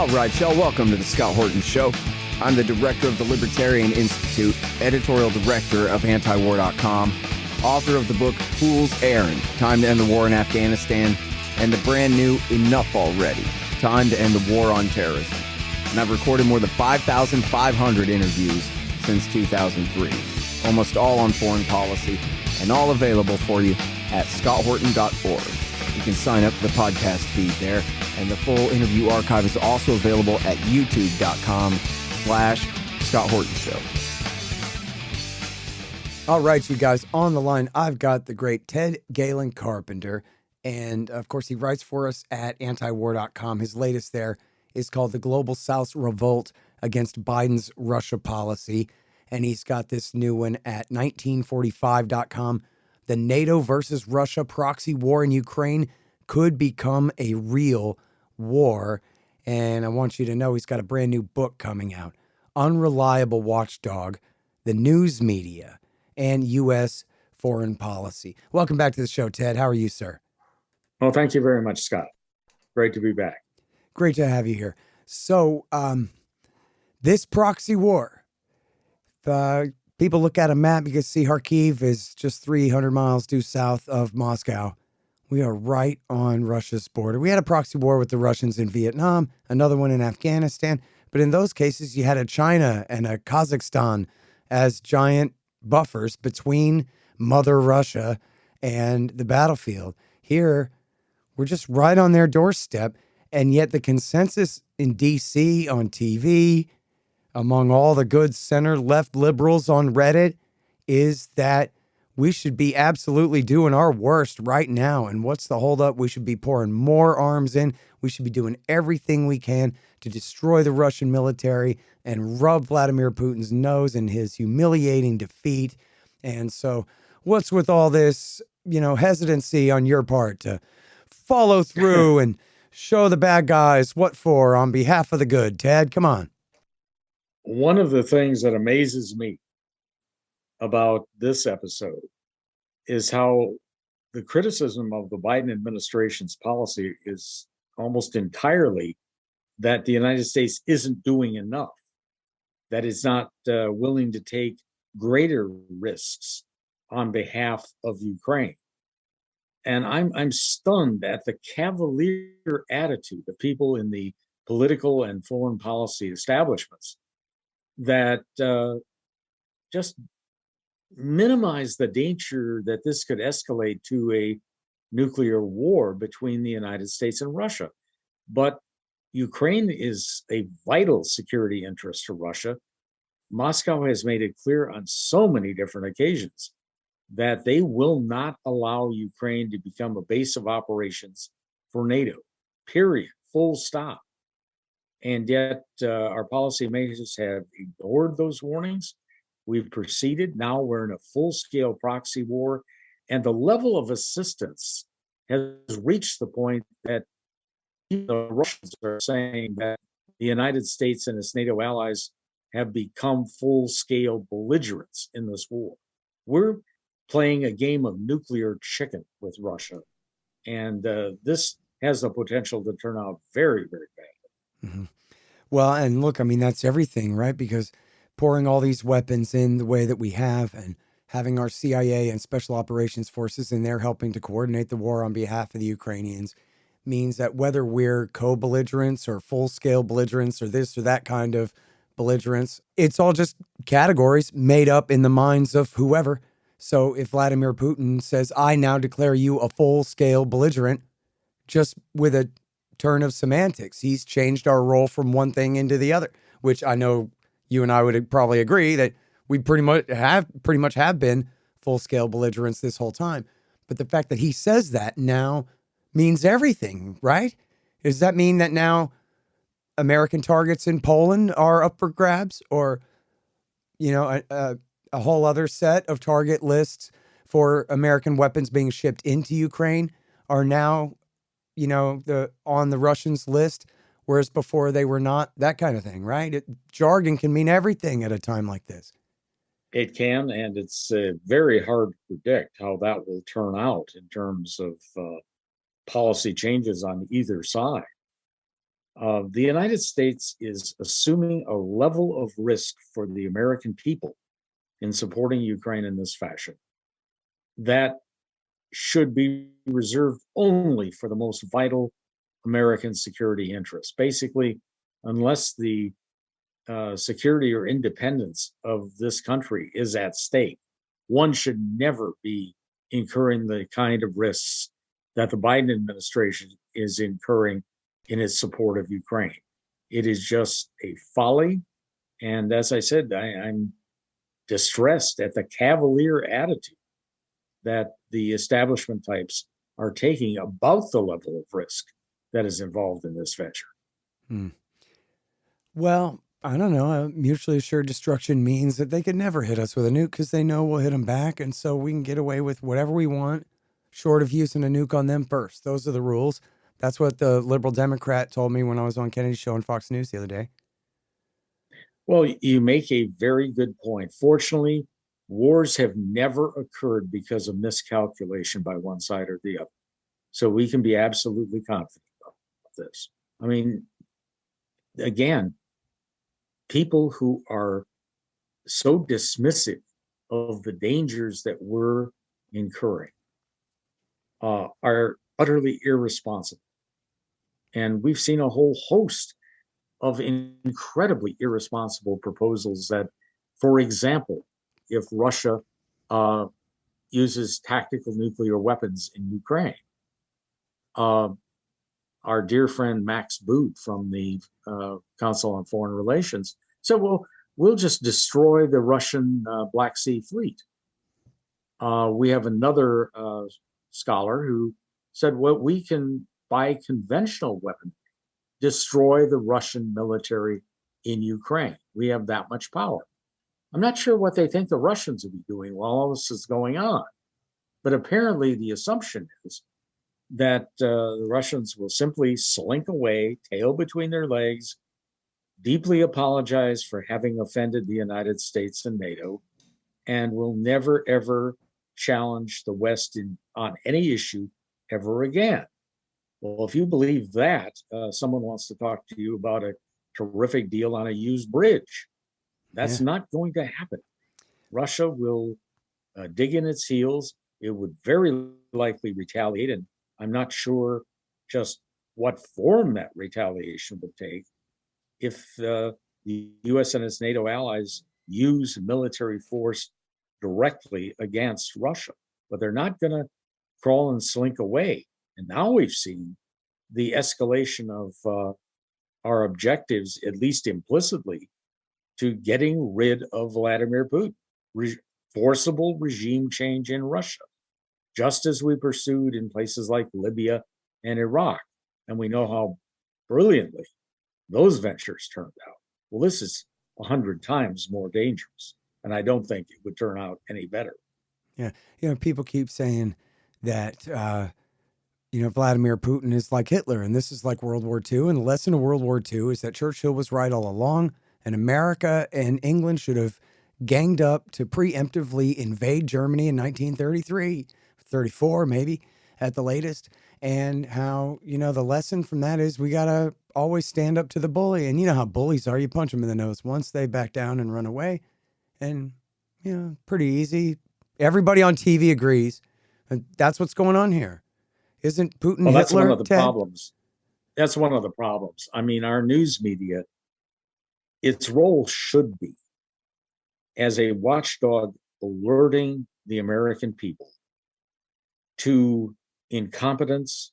All right, y'all, welcome to the Scott Horton Show. I'm the director of the Libertarian Institute, editorial director of antiwar.com, author of the book Fool's Errand, Time to End the War in Afghanistan, and the brand new Enough Already, Time to End the War on Terrorism. And I've recorded more than 5,500 interviews since 2003, almost all on foreign policy, and all available for you at scotthorton.org. You can sign up for the podcast feed there, and the full interview archive is also available at youtube.com/Scott Horton Show. All right, you guys, on the line, I've got the great Ted Galen Carpenter, and of course, he writes for us at antiwar.com. His latest there is called The Global South's Revolt Against Biden's Russia Policy, and he's got this new one at 1945.com. The NATO versus Russia proxy war in Ukraine could become a real war. And I want you to know he's got a brand new book coming out, Unreliable Watchdog, the News Media, and U.S. Foreign Policy. Welcome back to the show, Ted. How are you, sir? Well, thank you very much, Scott. Great to be back. Great to have you here. So this proxy war, people look at a map, you can see Kharkiv is just 300 miles due south of Moscow. We are right on Russia's border. We had a proxy war with the Russians in Vietnam, another one in Afghanistan. But in those cases, you had a China and a Kazakhstan as giant buffers between Mother Russia and the battlefield. Here, we're just right on their doorstep. And yet the consensus in D.C. on TV, among all the good center-left liberals on Reddit, is that we should be absolutely doing our worst right now. And what's the holdup? We should be pouring more arms in. We should be doing everything we can to destroy the Russian military and rub Vladimir Putin's nose in his humiliating defeat. And so what's with all this, hesitancy on your part to follow through and show the bad guys what for on behalf of the good? Ted, come on. One of the things that amazes me about this episode is how the criticism of the Biden administration's policy is almost entirely that the United States isn't doing enough, that it's not willing to take greater risks on behalf of Ukraine. And I'm stunned at the cavalier attitude of people in the political and foreign policy establishments that just minimize the danger that this could escalate to a nuclear war between the United States and Russia. But Ukraine is a vital security interest to Russia. Moscow has made it clear on so many different occasions that they will not allow Ukraine to become a base of operations for NATO, period, full stop. And yet our policymakers have ignored those warnings. We've proceeded. Now we're in a full-scale proxy war, and the level of assistance has reached the point that the Russians are saying that the United States and its NATO allies have become full-scale belligerents in this war. We're playing a game of nuclear chicken with Russia, and this has the potential to turn out very, very badly. Mm-hmm. Well, and look, that's everything, right? Because pouring all these weapons in the way that we have and having our CIA and special operations forces in there helping to coordinate the war on behalf of the Ukrainians means that whether we're co-belligerents or full-scale belligerents or this or that kind of belligerents, it's all just categories made up in the minds of whoever. So if Vladimir Putin says, I now declare you a full-scale belligerent, just with a turn of semantics, he's changed our role from one thing into the other, which I know you and I would probably agree that we pretty much have been full-scale belligerents this whole time. But the fact that he says that now means everything, right? Does that mean that now American targets in Poland are up for grabs, or, a whole other set of target lists for American weapons being shipped into Ukraine are now, on the Russians' list, whereas before they were not? That kind of thing, right? Jargon can mean everything at a time like this. It can, and it's very hard to predict how that will turn out in terms of policy changes on either side. The United States is assuming a level of risk for the American people in supporting Ukraine in this fashion that should be reserved only for the most vital American security interests. Basically, unless the security or independence of this country is at stake, one should never be incurring the kind of risks that the Biden administration is incurring in its support of Ukraine. It is just a folly. And as I said, I'm distressed at the cavalier attitude that the establishment types are taking about the level of risk that is involved in this venture. Hmm. Well, I don't know. Mutually assured destruction means that they could never hit us with a nuke because they know we'll hit them back. And so we can get away with whatever we want, short of using a nuke on them first. Those are the rules. That's what the liberal Democrat told me when I was on Kennedy's show on Fox News the other day. Well, you make a very good point. Fortunately, wars have never occurred because of miscalculation by one side or the other. So we can be absolutely confident about this. I mean, again, people who are so dismissive of the dangers that we're incurring are utterly irresponsible. And we've seen a whole host of incredibly irresponsible proposals that, for example, if Russia uses tactical nuclear weapons in Ukraine, our dear friend Max Boot from the Council on Foreign Relations said, well, we'll just destroy the Russian Black Sea Fleet. We have another scholar who said, well, we can, by conventional weapon, destroy the Russian military in Ukraine. We have that much power. I'm not sure what they think the Russians will be doing while all this is going on. But apparently the assumption is that the Russians will simply slink away, tail between their legs, deeply apologize for having offended the United States and NATO, and will never, ever challenge the West on any issue ever again. Well, if you believe that, someone wants to talk to you about a terrific deal on a used bridge. That's not going to happen. Russia will dig in its heels. It would very likely retaliate, and I'm not sure just what form that retaliation would take if the U.S. and its NATO allies use military force directly against Russia. But they're not going to crawl and slink away. And now we've seen the escalation of our objectives, at least implicitly, to getting rid of Vladimir Putin, forcible regime change in Russia, just as we pursued in places like Libya and Iraq. And we know how brilliantly those ventures turned out. Well, this is 100 times more dangerous, and I don't think it would turn out any better. Yeah. People keep saying that, Vladimir Putin is like Hitler and this is like World War II. And the lesson of World War II is that Churchill was right all along, and America and England should have ganged up to preemptively invade Germany in 1933, 34 maybe at the latest. And how, the lesson from that is we got to always stand up to the bully. And you know how bullies are. You punch them in the nose once, they back down and run away. And, pretty easy. Everybody on TV agrees. And that's what's going on here. Isn't Putin Hitler, that's one of the Ted? problems. That's one of the problems. I mean, our news media, its role should be as a watchdog alerting the American people to incompetence,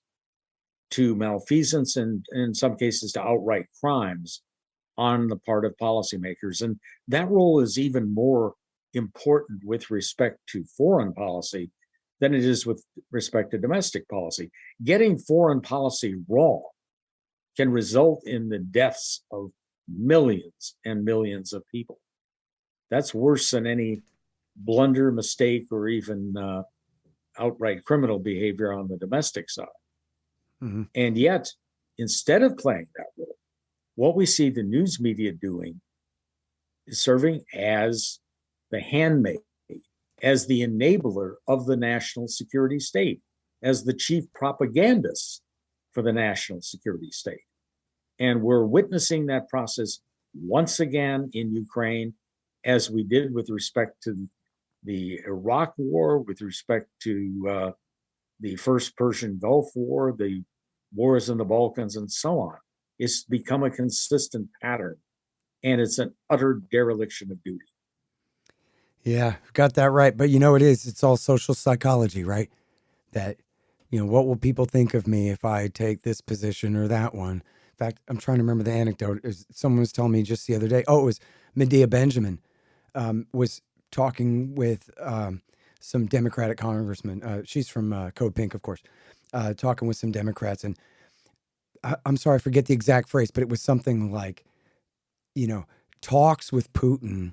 to malfeasance, and in some cases to outright crimes on the part of policymakers. And that role is even more important with respect to foreign policy than it is with respect to domestic policy. Getting foreign policy wrong can result in the deaths of millions and millions of people. That's worse than any blunder, mistake, or even outright criminal behavior on the domestic side. Mm-hmm. And yet, instead of playing that role, what we see the news media doing is serving as the handmaid, as the enabler of the national security state, as the chief propagandists for the national security state. And we're witnessing that process once again in Ukraine, as we did with respect to the Iraq War, with respect to the first Persian Gulf War, the wars in the Balkans, and so on. It's become a consistent pattern, and it's an utter dereliction of duty. Yeah, got that right. But it's all social psychology, right? That, what will people think of me if I take this position or that one? In fact, I'm trying to remember the anecdote. Someone was telling me just the other day. Oh, it was Medea Benjamin was talking with some Democratic congressmen. She's from Code Pink, of course, talking with some Democrats. And I'm sorry, I forget the exact phrase, but it was something like, talks with Putin.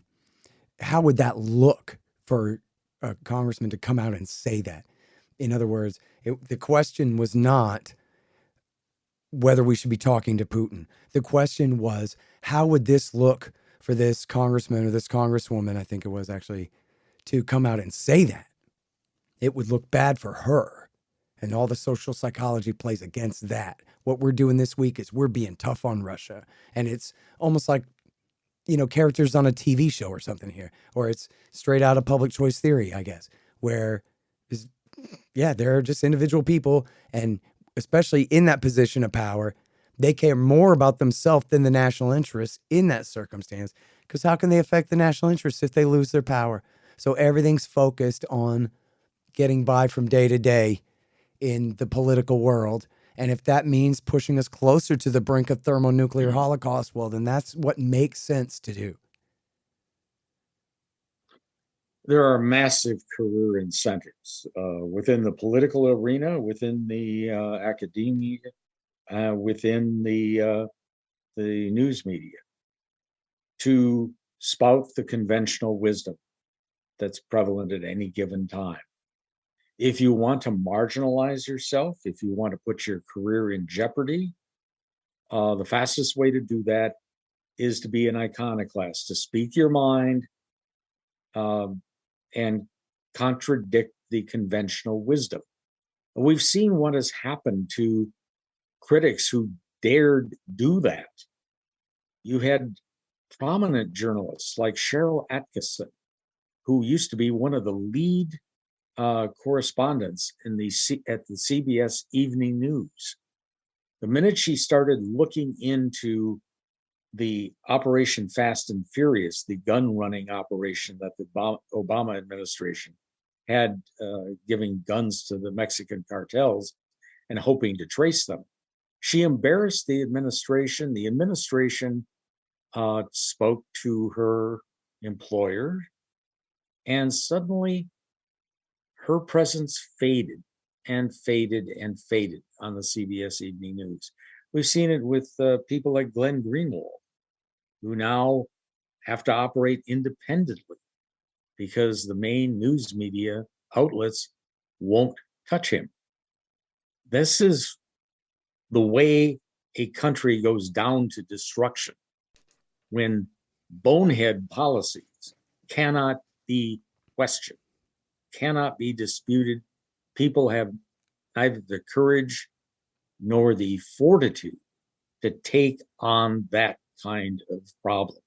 How would that look for a congressman to come out and say that? In other words, the question was not whether we should be talking to Putin. The question was, how would this look for this congressman or this congresswoman, I think it was actually, to come out and say that? It would look bad for her. And all the social psychology plays against that. What we're doing this week is we're being tough on Russia. And it's almost like, characters on a TV show or something here, or it's straight out of Public Choice Theory, I guess, where they're just individual people. And especially in that position of power, they care more about themselves than the national interests in that circumstance. Because how can they affect the national interests if they lose their power? So everything's focused on getting by from day to day in the political world. And if that means pushing us closer to the brink of thermonuclear holocaust, well, then that's what makes sense to do. There are massive career incentives within the political arena, within the academia, within the news media, to spout the conventional wisdom that's prevalent at any given time. If you want to marginalize yourself, if you want to put your career in jeopardy, the fastest way to do that is to be an iconoclast, to speak your mind and contradict the conventional wisdom. We've seen what has happened to critics who dared do that. You had prominent journalists like Cheryl Atkinson, who used to be one of the lead correspondents at the CBS Evening News. The minute she started looking into the Operation Fast and Furious, the gun running operation that the Obama administration had, giving guns to the Mexican cartels and hoping to trace them, she embarrassed the administration. The administration spoke to her employer, and suddenly her presence faded and faded and faded on the CBS Evening News. We've seen it with people like Glenn Greenwald, who now have to operate independently because the main news media outlets won't touch him. This is the way a country goes down to destruction, when bonehead policies cannot be questioned, cannot be disputed. People have neither the courage nor the fortitude to take on that kind of problem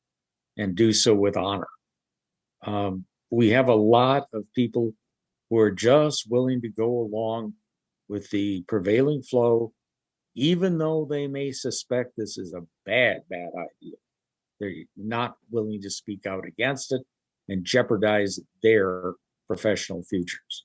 and do so with honor. We have a lot of people who are just willing to go along with the prevailing flow, even though they may suspect this is a bad idea. They're not willing to speak out against it and jeopardize their professional futures.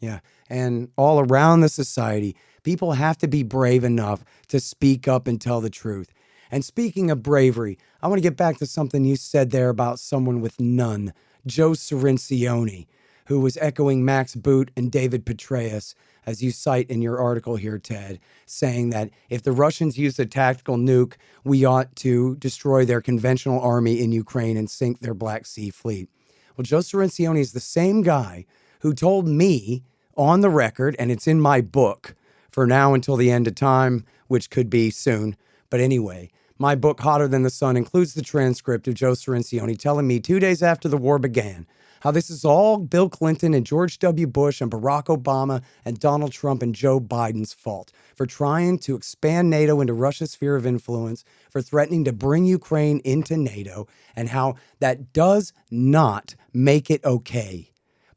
Yeah. And all around the society, people have to be brave enough to speak up and tell the truth. And speaking of bravery, I want to get back to something you said there about someone with none, Joe Cirincione, who was echoing Max Boot and David Petraeus, as you cite in your article here, Ted, saying that if the Russians use a tactical nuke, we ought to destroy their conventional army in Ukraine and sink their Black Sea fleet. Well, Joe Cirincione is the same guy who told me on the record, and it's in my book, For Now Until the End of Time, which could be soon. But anyway, my book, Hotter Than the Sun, includes the transcript of Joe Cirincione telling me 2 days after the war began how this is all Bill Clinton and George W. Bush and Barack Obama and Donald Trump and Joe Biden's fault for trying to expand NATO into Russia's sphere of influence, for threatening to bring Ukraine into NATO, and how that does not make it okay.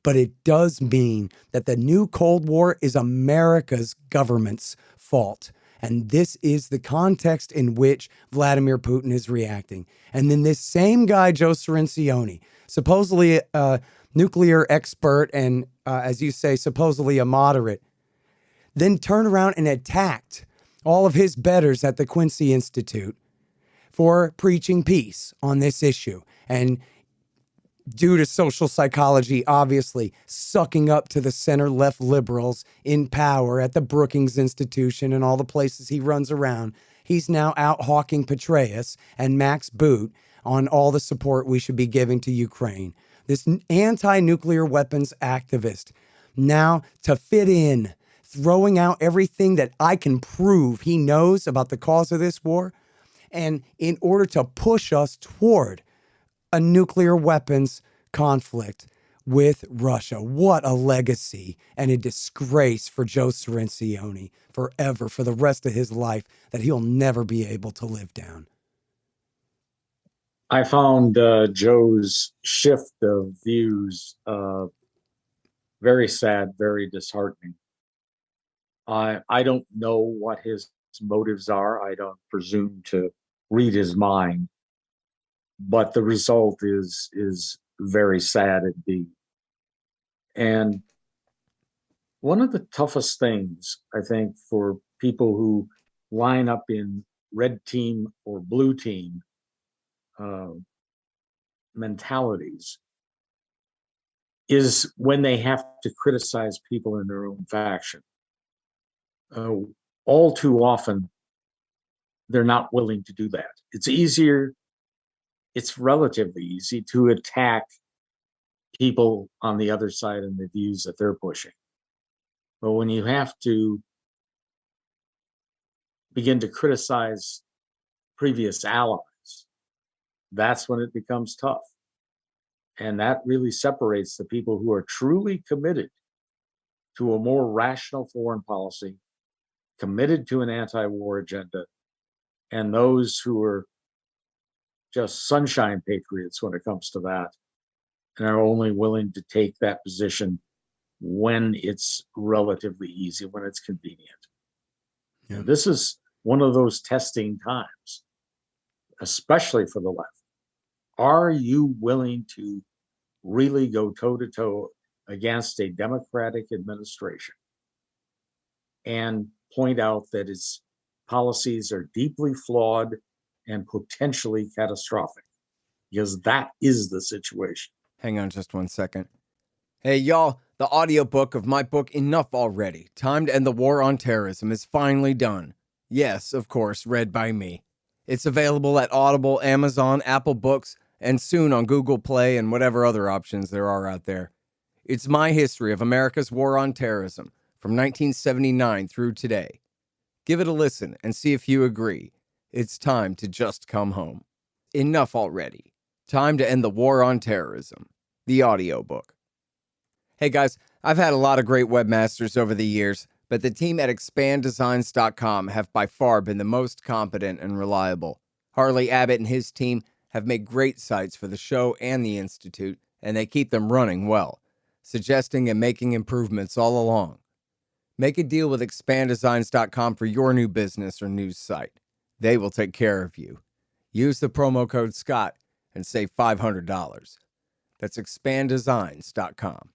But it does mean that the new Cold War is America's government's fault. And this is the context in which Vladimir Putin is reacting. And then this same guy, Joe Cirincione, supposedly a nuclear expert and, as you say, supposedly a moderate, then turned around and attacked all of his betters at the Quincy Institute for preaching peace on this issue. And due to social psychology, obviously sucking up to the center-left liberals in power at the Brookings Institution and all the places he runs around, he's now out hawking Petraeus and Max Boot on all the support we should be giving to Ukraine. This anti-nuclear weapons activist, now to fit in, throwing out everything that I can prove he knows about the cause of this war, and in order to push us toward a nuclear weapons conflict with Russia. What a legacy and a disgrace for Joe Cirincione forever, for the rest of his life, that he'll never be able to live down. I found Joe's shift of views very sad, very disheartening. I don't know what his motives are. I don't presume to read his mind. But the result is very sad indeed. And one of the toughest things, I think, for people who line up in red team or blue team mentalities is when they have to criticize people in their own faction. All too often, they're not willing to do that. It's relatively easy to attack people on the other side and the views that they're pushing. But when you have to begin to criticize previous allies, that's when it becomes tough. And that really separates the people who are truly committed to a more rational foreign policy, committed to an anti-war agenda, and those who are just sunshine patriots when it comes to that, and are only willing to take that position when it's relatively easy, when it's convenient. Yeah. This is one of those testing times, especially for the left. Are you willing to really go toe-to-toe against a Democratic administration and point out that its policies are deeply flawed and potentially catastrophic? Because that is the situation. Hang on just 1 second. Hey, y'all, the audiobook of my book, Enough Already, Time to End the War on Terrorism, is finally done. Yes, of course, read by me. It's available at Audible, Amazon, Apple Books, and soon on Google Play and whatever other options there are out there. It's my history of America's war on terrorism from 1979 through today. Give it a listen and see if you agree. It's time to just come home. Enough already. Time to End the War on Terrorism. The audiobook. Hey guys, I've had a lot of great webmasters over the years, but the team at expanddesigns.com have by far been the most competent and reliable. Harley Abbott and his team have made great sites for the show and the Institute, and they keep them running well, suggesting and making improvements all along. Make a deal with expanddesigns.com for your new business or news site. They will take care of you. Use the promo code SCOTT and save $500. That's expanddesigns.com.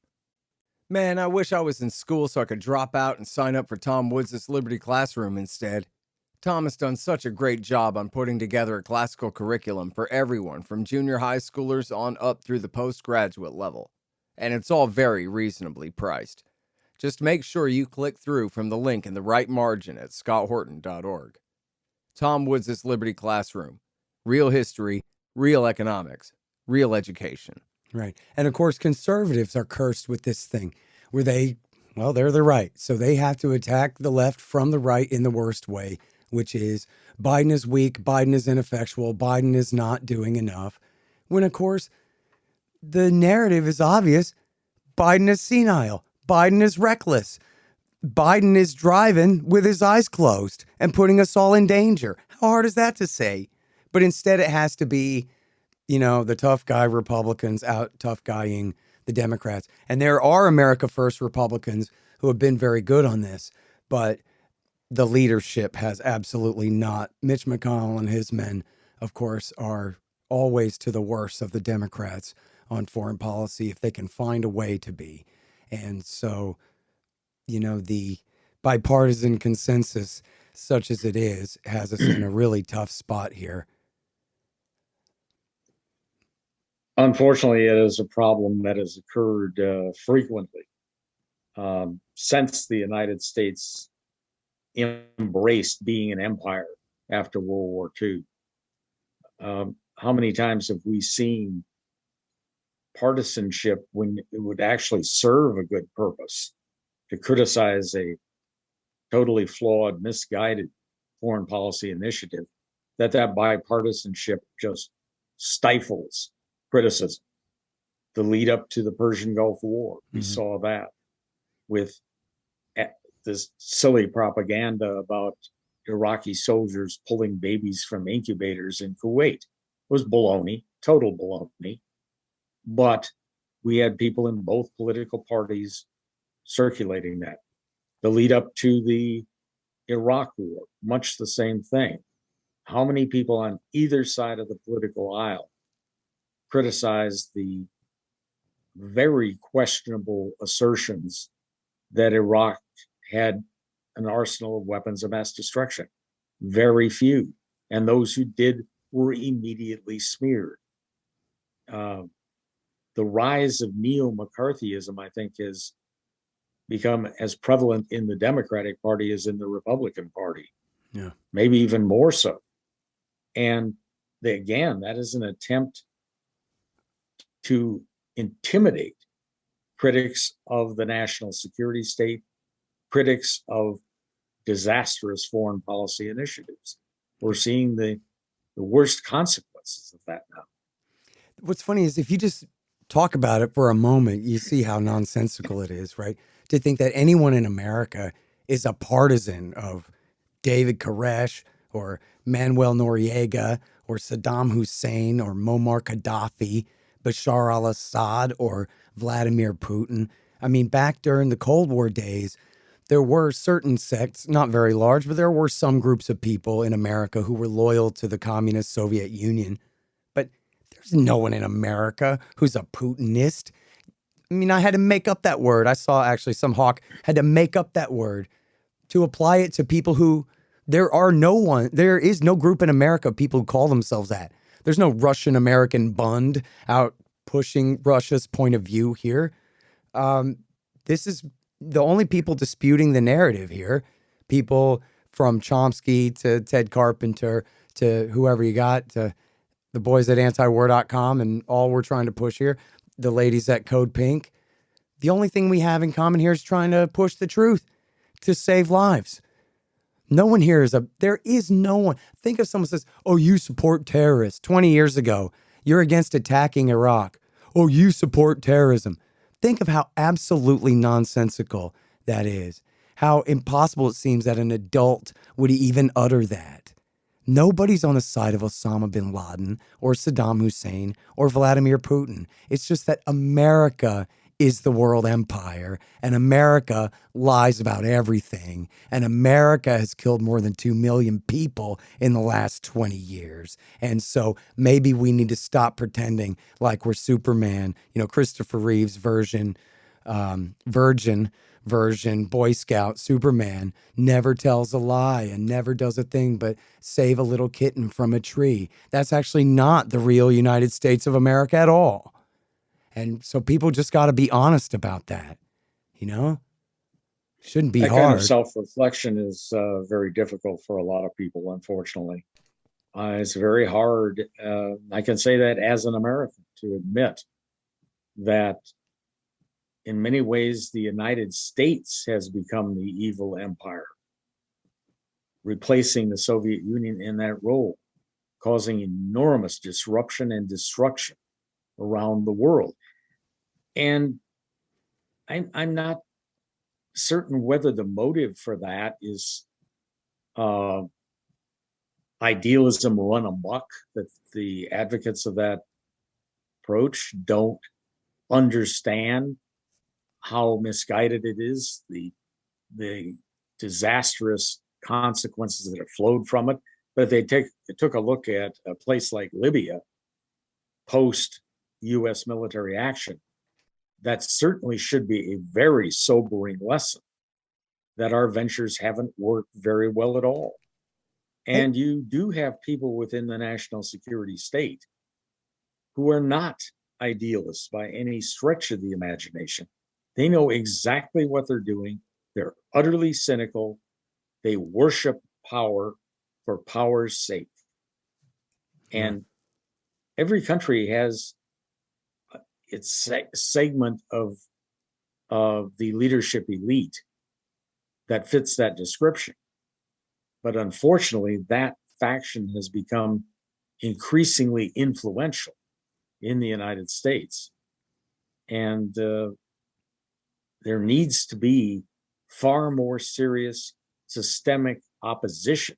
Man, I wish I was in school so I could drop out and sign up for Tom Woods' Liberty Classroom instead. Tom has done such a great job on putting together a classical curriculum for everyone from junior high schoolers on up through the postgraduate level. And it's all very reasonably priced. Just make sure you click through from the link in the right margin at scotthorton.org. Tom Woods' Liberty Classroom. Real history, real economics, real education. Right. And of course, conservatives are cursed with this thing where they're the right. So they have to attack the left from the right in the worst way, which is Biden is weak, Biden is ineffectual, Biden is not doing enough. When, of course, the narrative is obvious. Biden is senile. Biden is reckless. Biden is driving with his eyes closed and putting us all in danger. How hard is that to say? But instead it has to be, the tough guy Republicans out tough guying the Democrats. And there are America First Republicans who have been very good on this, but the leadership has absolutely not. Mitch McConnell and his men, of course, are always to the worst of the Democrats on foreign policy if they can find a way to be. And so, the bipartisan consensus, such as it is, has us in a really tough spot here. Unfortunately, it is a problem that has occurred frequently since the United States embraced being an empire after World War II. How many times have we seen partisanship when it would actually serve a good purpose to criticize a totally flawed, misguided foreign policy initiative, that bipartisanship just stifles criticism? The lead up to the Persian Gulf War, we saw that with this silly propaganda about Iraqi soldiers pulling babies from incubators in Kuwait. It was baloney, total baloney. But we had people in both political parties circulating that. The lead up to the Iraq War, much the same thing. How many people on either side of the political aisle criticized the very questionable assertions that Iraq had an arsenal of weapons of mass destruction? Very few. And those who did were immediately smeared. The rise of neo-McCarthyism, I think, has become as prevalent in the Democratic Party as in the Republican Party. Yeah. Maybe even more so. And again, that is an attempt to intimidate critics of the national security state, critics of disastrous foreign policy initiatives. We're seeing the worst consequences of that now. What's funny is if you just talk about it for a moment, you see how nonsensical it is, right? To think that anyone in America is a partisan of David Koresh or Manuel Noriega or Saddam Hussein or Muammar Gaddafi, Bashar al-Assad or Vladimir Putin. I mean, back during the Cold War days, there were certain sects, not very large, but there were some groups of people in America who were loyal to the communist Soviet Union. But there's no one in America who's a Putinist. I mean, I had to make up that word. I saw actually some hawk had to make up that word to apply it to people who there is no group in America of people who call themselves that. There's no Russian American Bund out pushing Russia's point of view here. This is the only people disputing the narrative here. People from Chomsky to Ted Carpenter to whoever you got, to the boys at antiwar.com, and all we're trying to push here, the ladies at Code Pink. The only thing we have in common here is trying to push the truth to save lives. No one here there is no one. Think if someone says, oh, you support terrorists 20 years ago. You're against attacking Iraq. Oh, you support terrorism. Think of how absolutely nonsensical that is. How impossible it seems that an adult would even utter that. Nobody's on the side of Osama bin Laden or Saddam Hussein or Vladimir Putin. It's just that America is the world empire, and America lies about everything, and America has killed more than 2 million people in the last 20 years. And so maybe we need to stop pretending like we're Superman, Christopher Reeve's virgin, Boy Scout Superman never tells a lie and never does a thing but save a little kitten from a tree. That's actually not the real United States of America at all. And so people just got to be honest about that, Shouldn't be that hard. Kind of self-reflection is very difficult for a lot of people, unfortunately. It's very hard. I can say that as an American, to admit that in many ways, the United States has become the evil empire, replacing the Soviet Union in that role, causing enormous disruption and destruction around the world. And I'm not certain whether the motive for that is idealism run amok, that the advocates of that approach don't understand how misguided it is, the disastrous consequences that have flowed from it. But if they took a look at a place like Libya post US military action, that certainly should be a very sobering lesson that our ventures haven't worked very well at all. And you do have people within the national security state who are not idealists by any stretch of the imagination. They know exactly what they're doing. They're utterly cynical. They worship power for power's sake. And every country has its segment of the leadership elite that fits that description. But unfortunately, that faction has become increasingly influential in the United States. And there needs to be far more serious systemic opposition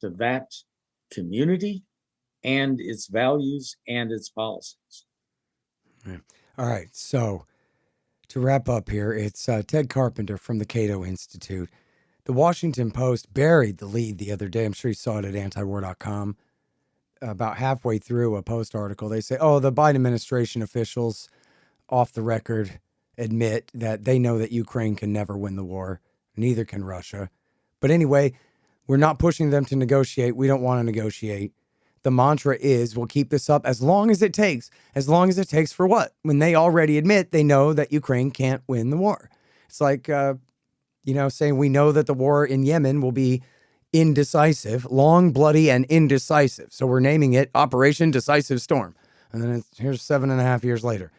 to that community and its values and its policies. All right. So to wrap up here, it's Ted Carpenter from the Cato Institute. The Washington Post buried the lead the other day. I'm sure you saw it at antiwar.com. About halfway through a Post article, they say, oh, the Biden administration officials off the record admit that they know that Ukraine can never win the war. Neither can Russia. But anyway, we're not pushing them to negotiate. We don't want to negotiate. The mantra is, we'll keep this up as long as it takes. As long as it takes for what? When they already admit they know that Ukraine can't win the war. It's like, saying we know that the war in Yemen will be indecisive, long, bloody, and indecisive. So we're naming it Operation Decisive Storm. And then here's 7.5 years later.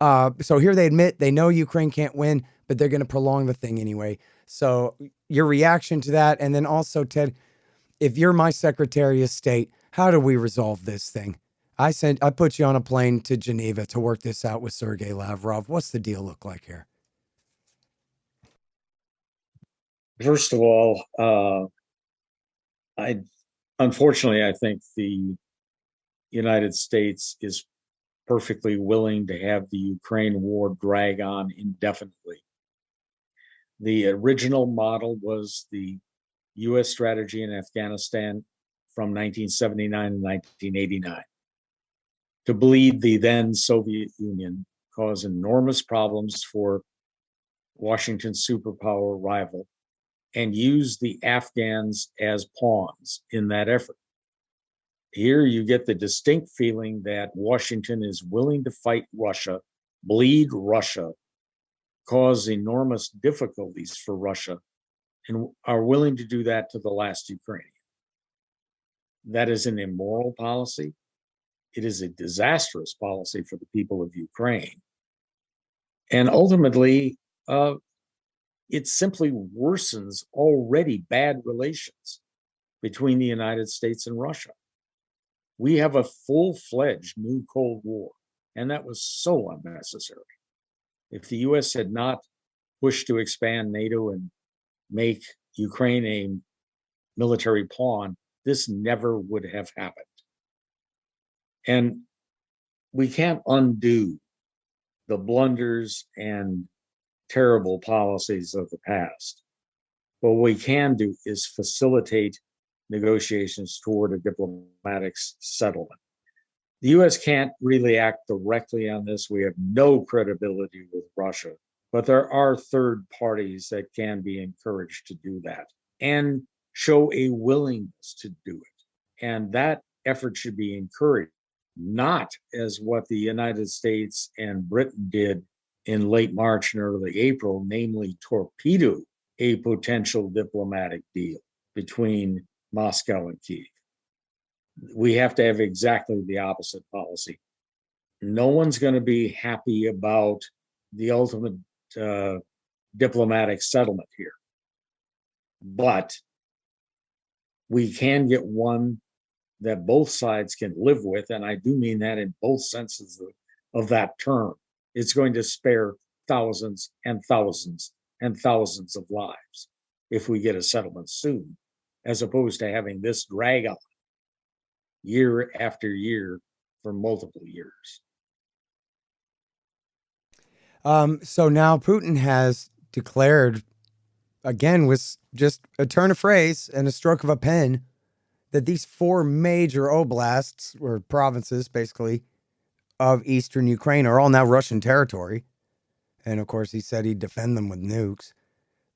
So here they admit they know Ukraine can't win, but they're going to prolong the thing anyway. So your reaction to that, and then also, Ted, if you're my Secretary of State, how do we resolve this thing? I put you on a plane to Geneva to work this out with Sergei Lavrov. What's the deal look like here? First of all, unfortunately, I think the United States is perfectly willing to have the Ukraine war drag on indefinitely. The original model was the US strategy in Afghanistan from 1979 to 1989 to bleed the then Soviet Union, cause enormous problems for Washington's superpower rival, and use the Afghans as pawns in that effort. Here you get the distinct feeling that Washington is willing to fight Russia, bleed Russia, cause enormous difficulties for Russia, and are willing to do that to the last Ukrainian. That is an immoral policy. It is a disastrous policy for the people of Ukraine. And ultimately, it simply worsens already bad relations between the United States and Russia. We have a full-fledged new Cold War, and that was so unnecessary. If the US had not pushed to expand NATO and make Ukraine a military pawn, this never would have happened. And we can't undo the blunders and terrible policies of the past. What we can do is facilitate negotiations toward a diplomatic settlement. The US can't really act directly on this. We have no credibility with Russia, but there are third parties that can be encouraged to do that and show a willingness to do it. And that effort should be encouraged, not as what the United States and Britain did in late March and early April, namely torpedo a potential diplomatic deal between Moscow and Kyiv. We have to have exactly the opposite policy. No one's going to be happy about the ultimate diplomatic settlement here. But we can get one that both sides can live with, and I do mean that in both senses of that term. It's going to spare thousands and thousands and thousands of lives if we get a settlement soon, as opposed to having this drag on year after year for multiple years. So now Putin has declared, again, with just a turn of phrase and a stroke of a pen, that these 4 major oblasts, or provinces, basically, of eastern Ukraine are all now Russian territory. And of course, he said he'd defend them with nukes.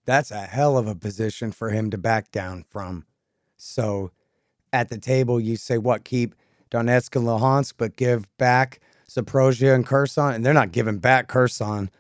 That's a hell of a position for him to back down from. So at the table, you say, what, keep Donetsk and Luhansk, but give back Zaporozhye and Kherson? And they're not giving back Kherson.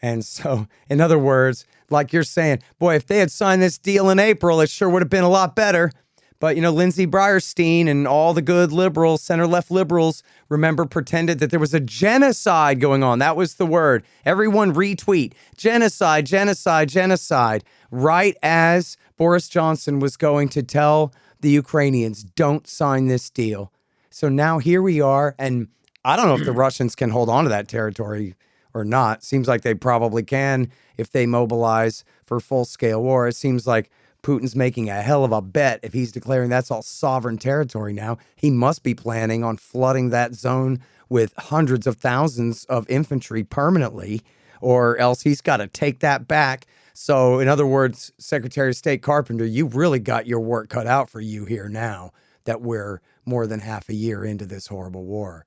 And so, in other words, like you're saying, boy, if they had signed this deal in April, it sure would have been a lot better. But, Lindsey Breyerstein and all the good liberals, center-left liberals, remember, pretended that there was a genocide going on. That was the word. Everyone retweet. Genocide, genocide, genocide. Right as Boris Johnson was going to tell the Ukrainians, don't sign this deal. So now here we are. And I don't know if the Russians can hold on to that territory or not. Seems like they probably can if they mobilize for full-scale war. It seems like Putin's making a hell of a bet if he's declaring that's all sovereign territory now. He must be planning on flooding that zone with hundreds of thousands of infantry permanently, or else he's got to take that back. So, in other words, Secretary of State Carpenter, you've really got your work cut out for you here now that we're more than half a year into this horrible war.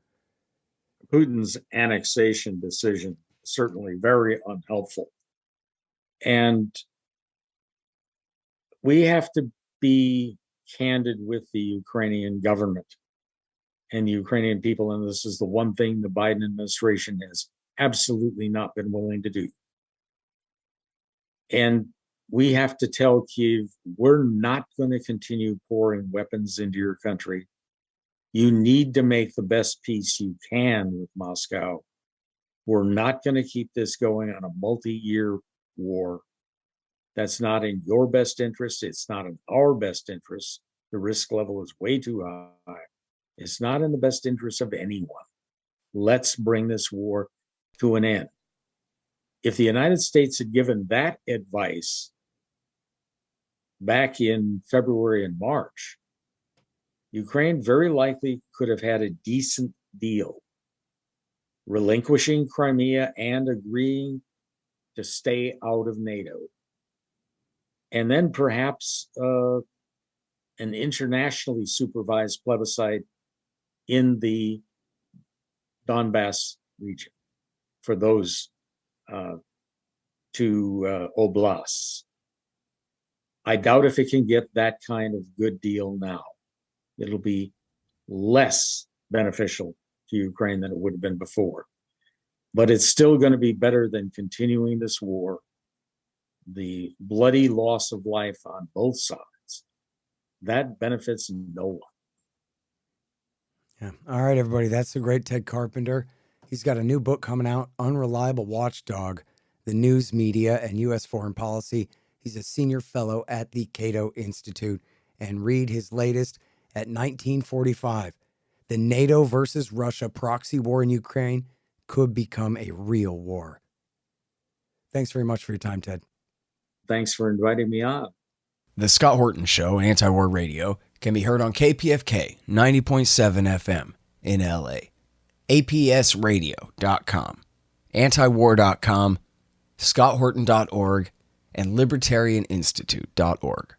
Putin's annexation decision is certainly very unhelpful. And we have to be candid with the Ukrainian government and the Ukrainian people. And this is the one thing the Biden administration has absolutely not been willing to do. And we have to tell Kyiv, we're not going to continue pouring weapons into your country. You need to make the best peace you can with Moscow. We're not going to keep this going on a multi-year war. That's not in your best interest. It's not in our best interest. The risk level is way too high. It's not in the best interest of anyone. Let's bring this war to an end. If the United States had given that advice back in February and March, Ukraine very likely could have had a decent deal, relinquishing Crimea and agreeing to stay out of NATO. And then perhaps an internationally supervised plebiscite in the Donbass region for those 2 oblasts. I doubt if it can get that kind of good deal now. It'll be less beneficial to Ukraine than it would have been before. But it's still going to be better than continuing this war. The bloody loss of life on both sides, that benefits no one. Yeah. All right, everybody. That's the great Ted Carpenter. He's got a new book coming out, Unreliable Watchdog, the News Media and U.S. Foreign Policy. He's a senior fellow at the Cato Institute. And read his latest at 1945. The NATO versus Russia proxy war in Ukraine could become a real war. Thanks very much for your time, Ted. Thanks for inviting me on. The Scott Horton Show, Anti-War Radio, can be heard on KPFK 90.7 FM in LA, APSradio.com, antiwar.com, scotthorton.org, and libertarianinstitute.org.